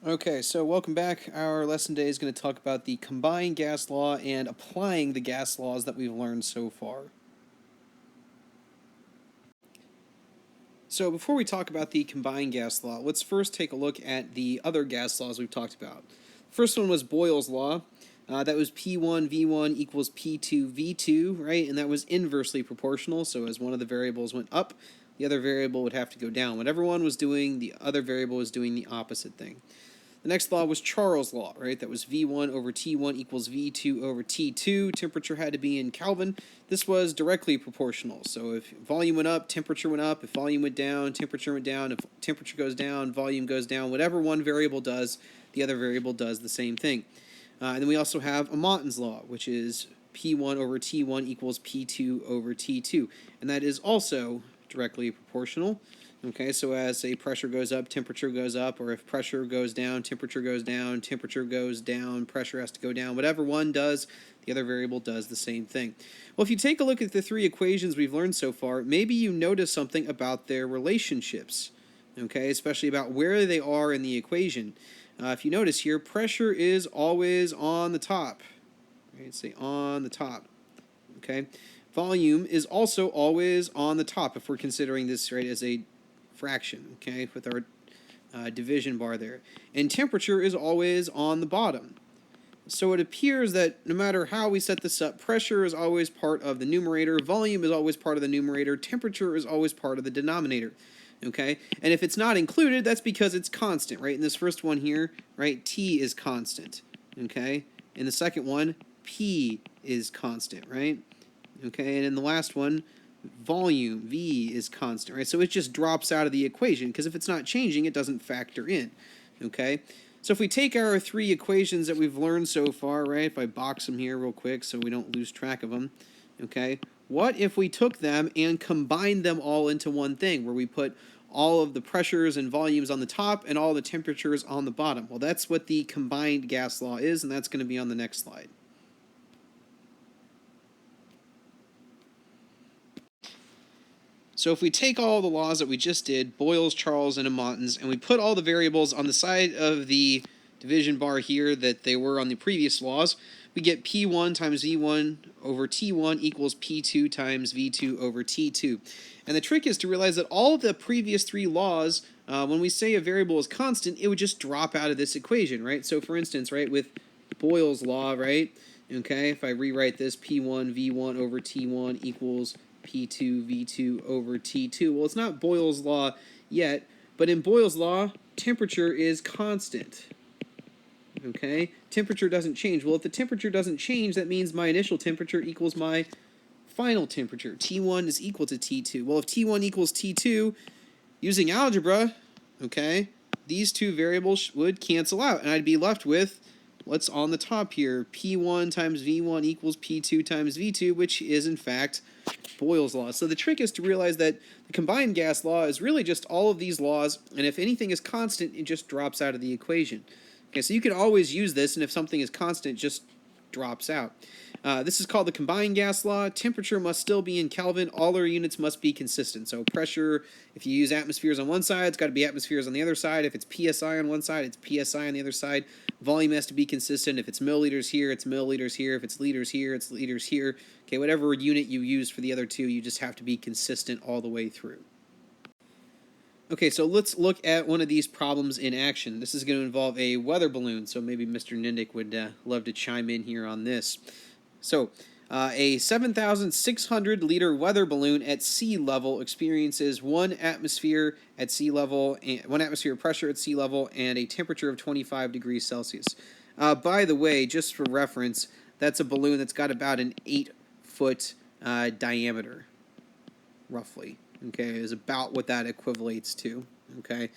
Okay, so welcome back. Our lesson today is going to talk about the combined gas law and applying the gas laws that we've learned so far. So before we talk about the combined gas law, let's first take a look at the other gas laws we've talked about. First one was Boyle's law. That was P1 V1 equals P2 V2, right? And that was inversely proportional, so as one of the variables went up, the other variable would have to go down. Whatever one was doing, the other variable was doing the opposite thing. The next law was Charles' law, right? That was V1 over T1 equals V2 over T2. Temperature had to be in Kelvin. This was directly proportional. So if volume went up, temperature went up. If volume went down, temperature went down. If temperature goes down, volume goes down. Whatever one variable does, the other variable does the same thing. And then we also have Amonton's law, which is P1 over T1 equals P2 over T2. And that is also directly proportional. Okay, so as a pressure goes up, temperature goes up, or if pressure goes down, temperature goes down, pressure has to go down. Whatever one does, the other variable does the same thing. Well, if you take a look at the three equations we've learned so far, maybe you notice something about their relationships, okay, especially about where they are in the equation. If you notice here, pressure is always on the top. Right, say on the top, okay? Volume is also always on the top if we're considering this, right, as a fraction, okay, with our division bar there. And temperature is always on the bottom. So it appears that no matter how we set this up, pressure is always part of the numerator, volume is always part of the numerator, temperature is always part of the denominator. Okay, and if it's not included, that's because it's constant, right? In this first one here, right, T is constant, okay? In the second one, P is constant, right? Okay, and in the last one, volume, V, is constant, right? So it just drops out of the equation, because if it's not changing, it doesn't factor in, okay? So if we take our three equations that we've learned so far, right, if I box them here real quick so we don't lose track of them, okay, what if we took them and combined them all into one thing, where we put all of the pressures and volumes on the top and all the temperatures on the bottom? Well, that's what the combined gas law is, and that's going to be on the next slide. So if we take all the laws that we just did, Boyle's, Charles, and Amonton's, and we put all the variables on the side of the division bar here that they were on the previous laws, we get P1 times V1 over T1 equals P2 times V2 over T2. And the trick is to realize that all of the previous three laws, when we say a variable is constant, it would just drop out of this equation, right? So for instance, right, with Boyle's law, right, okay, if I rewrite this, P1 V1 over T1 equals P2 V2 over T2. Well, it's not Boyle's law yet, but in Boyle's law, temperature is constant. Okay? Temperature doesn't change. Well, if the temperature doesn't change, that means my initial temperature equals my final temperature. T1 is equal to T2. Well, if T1 equals T2, using algebra, okay, these two variables would cancel out, and I'd be left with what's on the top here. P1 times V1 equals P2 times V2, which is, in fact, Boyle's law. So the trick is to realize that the combined gas law is really just all of these laws, and if anything is constant, it just drops out of the equation. Okay, so you can always use this, and if something is constant, it just drops out. This is called the combined gas law. Temperature must still be in Kelvin. All our units must be consistent. So pressure, if you use atmospheres on one side, it's got to be atmospheres on the other side. If it's PSI on one side, it's PSI on the other side. Volume has to be consistent. If it's milliliters here, it's milliliters here. If it's liters here, it's liters here. Okay, whatever unit you use for the other two, you just have to be consistent all the way through. Okay, so let's look at one of these problems in action. This is going to involve a weather balloon, so maybe Mr. Nindick would love to chime in here on this. So, a 7,600 liter weather balloon at sea level experiences 1 atmosphere at sea level, 1 atmosphere pressure at sea level, and a temperature of 25 degrees Celsius. By the way, just for reference, that's a balloon that's got about an 8-foot diameter, roughly. Okay, is about what that equivalates to. Okay,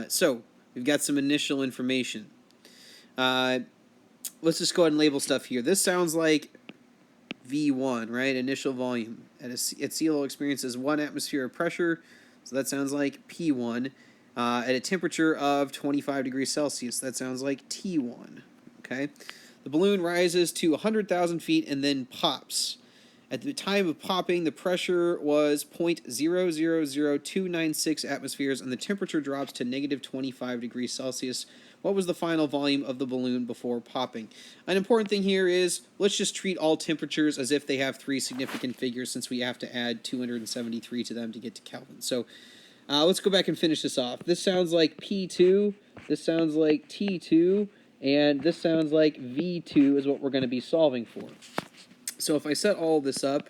so we've got some initial information. Let's just go ahead and label stuff here. This sounds like V1, right? Initial volume. At sea level experiences 1 atmosphere of pressure, so that sounds like P1. At a temperature of 25 degrees Celsius, that sounds like T1. Okay, the balloon rises to 100,000 feet and then pops. At the time of popping, the pressure was 0.000296 atmospheres, and the temperature drops to negative 25 degrees Celsius. What was the final volume of the balloon before popping? An important thing here is, let's just treat all temperatures as if they have three significant figures, since we have to add 273 to them to get to Kelvin. So let's go back and finish this off. This sounds like P2, this sounds like T2, and this sounds like V2 is what we're going to be solving for. So if I set all this up,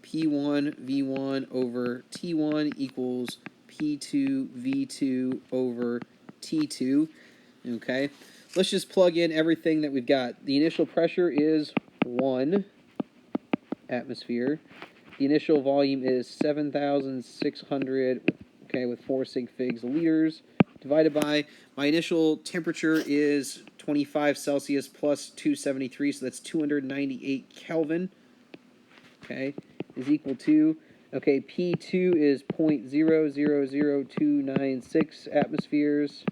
P1 V1 over T1 equals P2 V2 over T2. Okay, let's just plug in everything that we've got. The initial pressure is 1 atmosphere. The initial volume is 7,600, okay, with 4 sig figs liters, divided by my initial temperature is 25 Celsius plus 273, so that's 298 Kelvin, okay, is equal to, okay, P2 is 0.000296 atmospheres.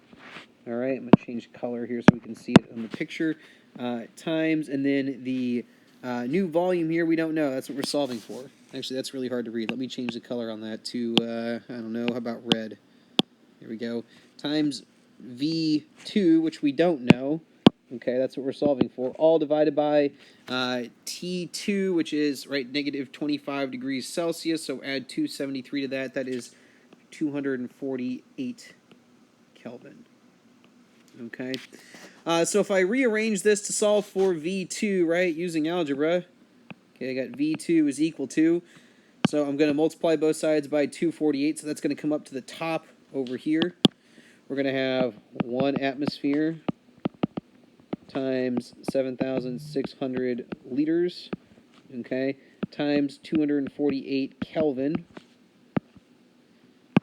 All right, I'm going to change color here so we can see it on the picture, times, and then the new volume here, we don't know. That's what we're solving for. Actually, that's really hard to read. Let me change the color on that to, I don't know, how about red? Here we go. Times V2, which we don't know. Okay, that's what we're solving for. All divided by T2, which is, right, negative 25 degrees Celsius. So add 273 to that. That is 248 Kelvin. Okay. So if I rearrange this to solve for V2, right, using algebra, okay, I got V2 is equal to, so I'm going to multiply both sides by 248, so that's going to come up to the top over here. We're going to have 1 atmosphere times 7,600 liters, okay, times 248 Kelvin.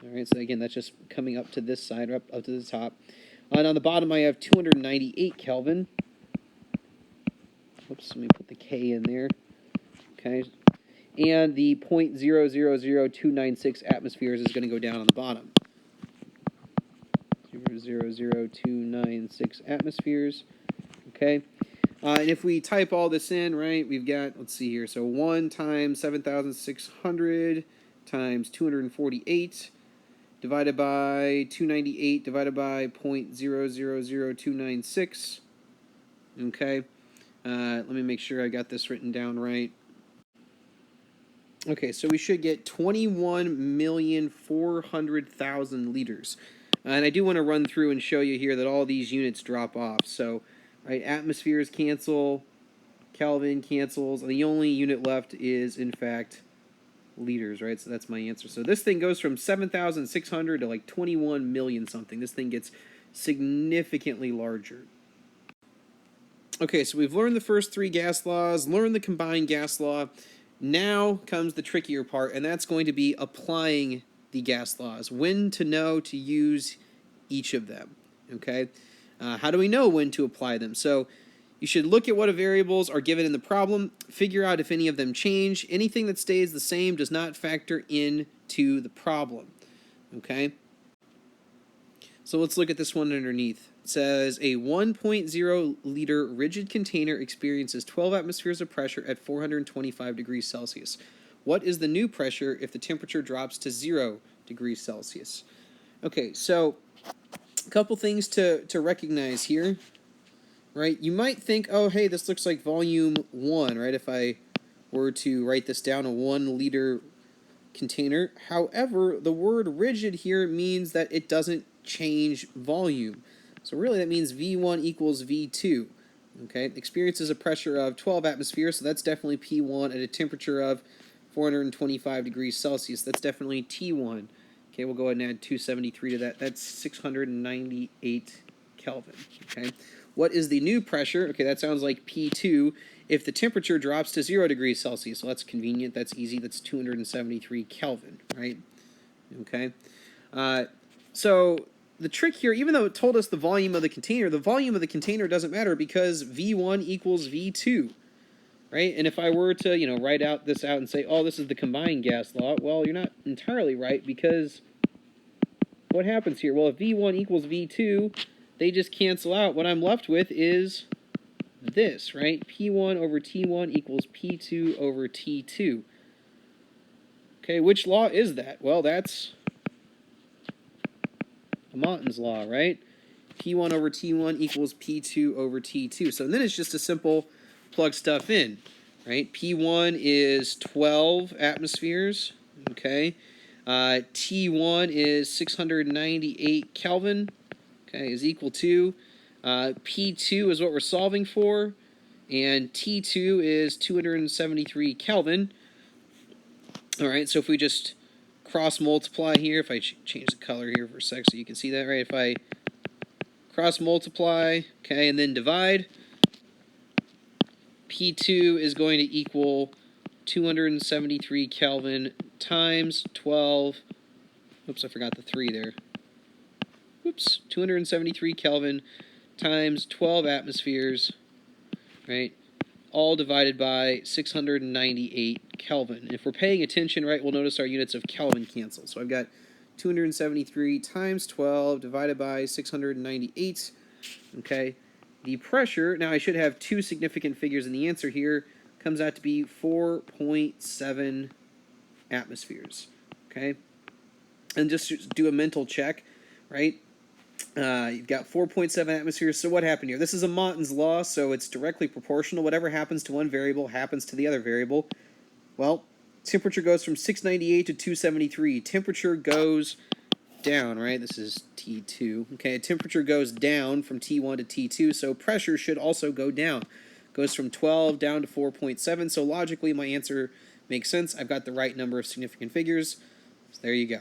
All right, so again, that's just coming up to this side, up to the top. And on the bottom, I have 298 Kelvin. Oops, let me put the K in there. Okay. And the 0.000296 atmospheres is going to go down on the bottom. 0.000296 atmospheres. Okay. And if we type all this in, right, we've got, let's see here, so 1 times 7,600 times 248 divided by 298 divided by 0.000296. Okay. Let me make sure I got this written down right. Okay, so we should get 21,400,000 liters. And I do want to run through and show you here that all these units drop off. So, right, atmospheres cancel, Kelvin cancels, and the only unit left is, in fact, liters, right? So that's my answer. So this thing goes from 7,600 to like 21 million something. This thing gets significantly larger. Okay, so we've learned the first 3 gas laws, learned the combined gas law. Now comes the trickier part, and that's going to be applying the gas laws. When to know to use each of them, okay? How do we know when to apply them? So you should look at what variables are given in the problem, figure out if any of them change. Anything that stays the same does not factor into the problem, okay? So let's look at this one underneath. It says a 1.0 liter rigid container experiences 12 atmospheres of pressure at 425 degrees Celsius. What is the new pressure if the temperature drops to 0 degrees Celsius? Okay, so a couple things to recognize here, right? You might think, oh, hey, this looks like volume 1, right? If I were to write this down, a 1 liter container. However, the word rigid here means that it doesn't change volume. So really that means V1 equals V2. Okay, experiences a pressure of 12 atmospheres, so that's definitely P1 at a temperature of 425 degrees Celsius. That's definitely T1. Okay, we'll go ahead and add 273 to that. That's 698 Kelvin. Okay, what is the new pressure? Okay, that sounds like P2 if the temperature drops to 0 degrees Celsius. So that's convenient, that's easy, that's 273 Kelvin, right? Okay, so the trick here, even though it told us the volume of the container doesn't matter because V1 equals V2, right? And if I were to, write this out and say, oh, this is the combined gas law, well, you're not entirely right because what happens here? Well, if V1 equals V2, they just cancel out. What I'm left with is this, right? P1 over T1 equals P2 over T2. Okay, which law is that? Well, that's Montan's law, right? P1 over T1 equals P2 over T2. So then it's just a simple plug stuff in, right? P1 is 12 atmospheres, okay? T1 is 698 Kelvin, okay, is equal to P2 is what we're solving for, and T2 is 273 Kelvin. All right, so if we just cross multiply here, if I change the color here for a sec so you can see that, right? If I cross multiply, okay, and then divide, P2 is going to equal 273 Kelvin times 12. Oops, I forgot the 3 there. Oops, 273 Kelvin times 12 atmospheres, right? All divided by 698 Kelvin. If we're paying attention, right, we'll notice our units of Kelvin cancel. So I've got 273 times 12 divided by 698, okay? The pressure, now I should have two significant figures in the answer here, comes out to be 4.7 atmospheres, okay? And just do a mental check, right? You've got 4.7 atmospheres. So what happened here? This is a Montan's law, so it's directly proportional. Whatever happens to one variable happens to the other variable. Well, temperature goes from 698 to 273. Temperature goes down, right? This is T2. Okay, temperature goes down from T1 to T2, so pressure should also go down. Goes from 12 down to 4.7, so logically my answer makes sense. I've got the right number of significant figures. So there you go.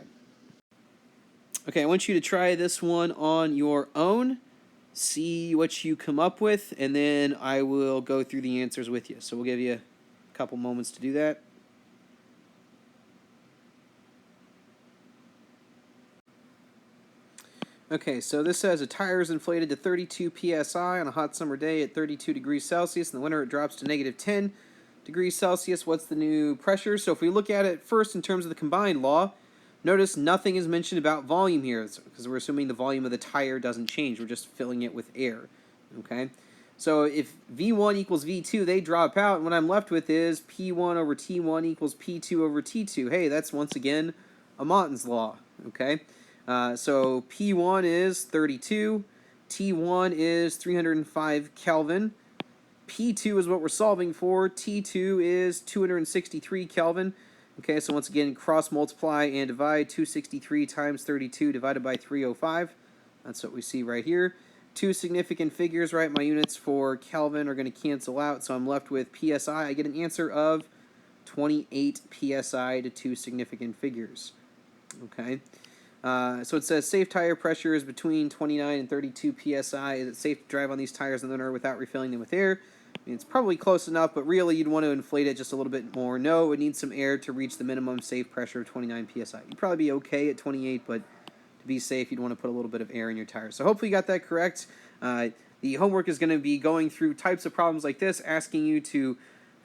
Okay, I want you to try this one on your own, see what you come up with, and then I will go through the answers with you. So we'll give you a couple moments to do that. Okay, so this says a tire is inflated to 32 psi on a hot summer day at 32 degrees Celsius. In the winter, it drops to negative 10 degrees Celsius. What's the new pressure? So if we look at it first in terms of the combined law, notice nothing is mentioned about volume here because we're assuming the volume of the tire doesn't change. We're just filling it with air, okay? So if V1 equals V2, they drop out, and what I'm left with is P1 over T1 equals P2 over T2. Hey, that's once again a Montan's law, okay? So P1 is 32, T1 is 305 Kelvin, P2 is what we're solving for, T2 is 263 Kelvin. Okay, so once again, cross multiply and divide 263 times 32 divided by 305. That's what we see right here. Two significant figures, right? My units for Kelvin are going to cancel out, so I'm left with PSI. I get an answer of 28 PSI to two significant figures. Okay. So it says safe tire pressure is between 29 and 32 PSI. Is it safe to drive on these tires in the winter without refilling them with air? I mean, it's probably close enough, but really you'd want to inflate it just a little bit more. No, it needs some air to reach the minimum safe pressure of 29 PSI. You'd probably be okay at 28, but to be safe, you'd want to put a little bit of air in your tires. So hopefully you got that correct. The homework is going to be going through types of problems like this, asking you to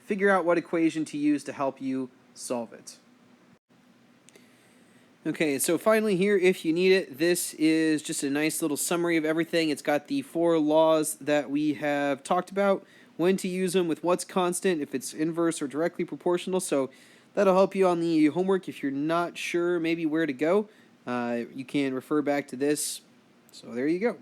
figure out what equation to use to help you solve it. Okay, so finally here, if you need it, this is just a nice little summary of everything. It's got the 4 laws that we have talked about, when to use them, with what's constant, if it's inverse or directly proportional. So that'll help you on the homework if you're not sure maybe where to go. You can refer back to this. So there you go.